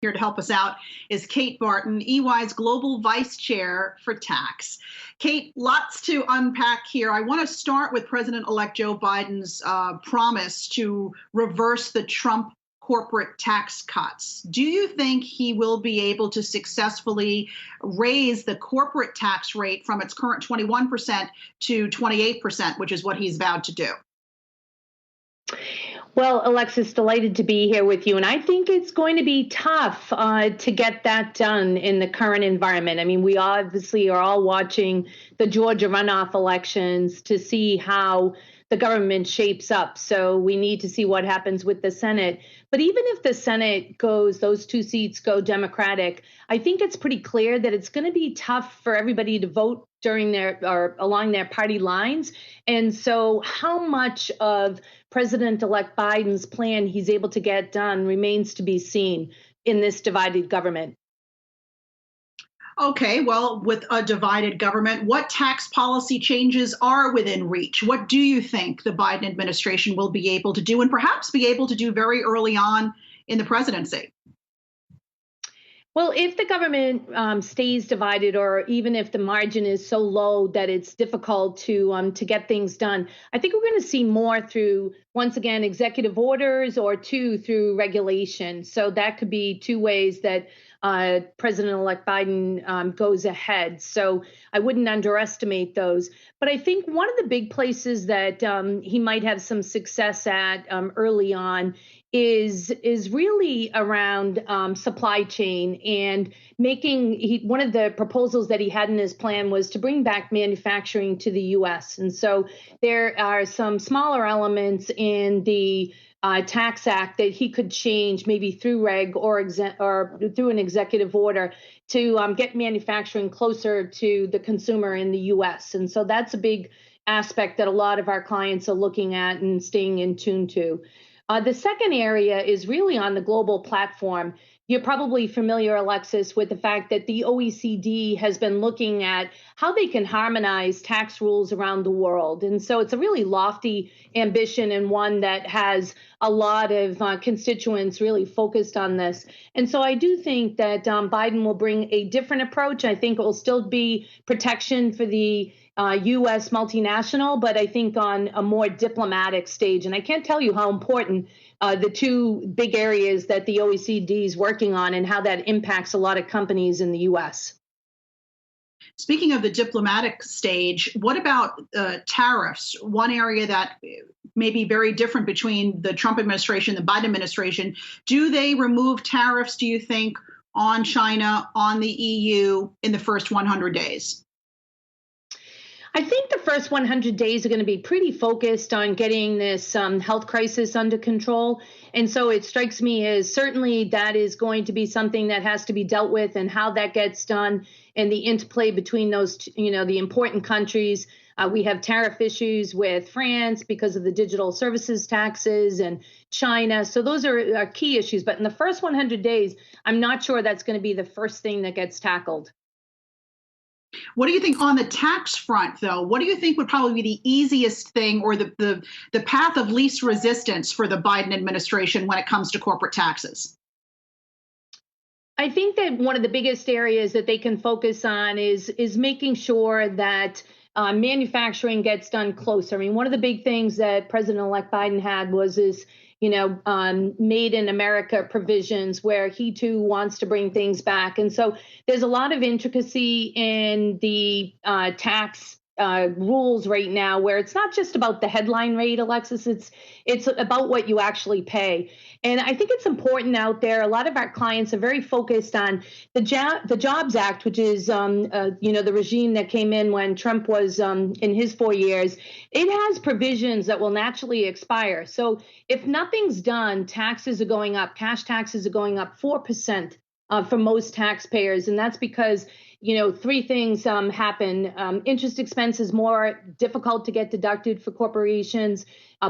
Here to help us out is Kate Barton, EY's Global Vice Chair for Tax. Kate, lots to unpack here. I want to start with President-elect Joe Biden's promise to reverse the Trump corporate tax cuts. Do you think he will be able to successfully raise the corporate tax rate from its current 21% to 28%, which is what he's vowed to do? Well, Alexis, delighted to be here with you. And I think it's going to be tough to get that done in the current environment. I mean, we obviously are all watching the Georgia runoff elections to see how the government shapes up. So we need to see what happens with the Senate. But even if the Senate goes, those two seats go Democratic, I think it's pretty clear that it's going to be tough for everybody to vote during their or along their party lines. And so how much of President-elect Biden's plan he's able to get done remains to be seen in this divided government. Okay, well, with a divided government, what tax policy changes are within reach? What do you think the Biden administration will be able to do and perhaps be able to do very early on in the presidency? Well, if the government stays divided, or even if the margin is so low that it's difficult to get things done, I think we're going to see more through, once again, executive orders, or through regulation. So that could be two ways that President-elect Biden goes ahead. So I wouldn't underestimate those. But I think one of the big places that he might have some success at early on is really around supply chain, and one of the proposals that he had in his plan was to bring back manufacturing to the U.S. And so there are some smaller elements in the Tax Act that he could change, maybe through reg or through an executive order, to get manufacturing closer to the consumer in the U.S. And so that's a big aspect that a lot of our clients are looking at and staying in tune to. The second area is really on the global platform. You're probably familiar, Alexis, with the fact that the OECD has been looking at how they can harmonize tax rules around the world. And so it's a really lofty ambition, and one that has a lot of constituents really focused on this. And so I do think that Biden will bring a different approach. I think it will still be protection for the U.S. multinational, but I think on a more diplomatic stage. And I can't tell you how important the two big areas that the OECD is working on, and how that impacts a lot of companies in the U.S. Speaking of the diplomatic stage, what about tariffs? One area that may be very different between the Trump administration and the Biden administration. Do they remove tariffs, do you think, on China, on the EU in the first 100 days? I think the first 100 days are going to be pretty focused on getting this health crisis under control. And so it strikes me as certainly that is going to be something that has to be dealt with, and how that gets done, and the interplay between those, the important countries. We have tariff issues with France because of the digital services taxes, and China. So those are key issues. But in the first 100 days, I'm not sure that's going to be the first thing that gets tackled. What do you think on the tax front, though? What do you think would probably be the easiest thing, or the path of least resistance for the Biden administration when it comes to corporate taxes? I think that one of the biggest areas that they can focus on is making sure that manufacturing gets done closer. I mean, one of the big things that President-elect Biden had was this made in America provisions, where he too wants to bring things back. And so there's a lot of intricacy in the tax rules right now, where it's not just about the headline rate, Alexis, it's about what you actually pay. And I think it's important out there. A lot of our clients are very focused on the Jobs Act, which is, the regime that came in when Trump was in his 4 years. It has provisions that will naturally expire. So if nothing's done, taxes are going up. Cash taxes are going up 4% for most taxpayers. And that's because three things happen. Interest expense is more difficult to get deducted for corporations.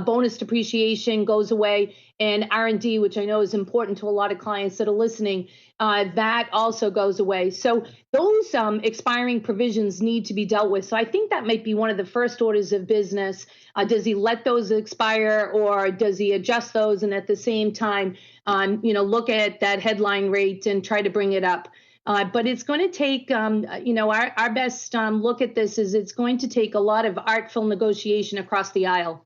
Bonus depreciation goes away, and R&D, which I know is important to a lot of clients that are listening, that also goes away. So those expiring provisions need to be dealt with. So I think that might be one of the first orders of business. Does he let those expire, or does he adjust those and at the same time, look at that headline rate and try to bring it up? But it's going to take, our best look at this is it's going to take a lot of artful negotiation across the aisle.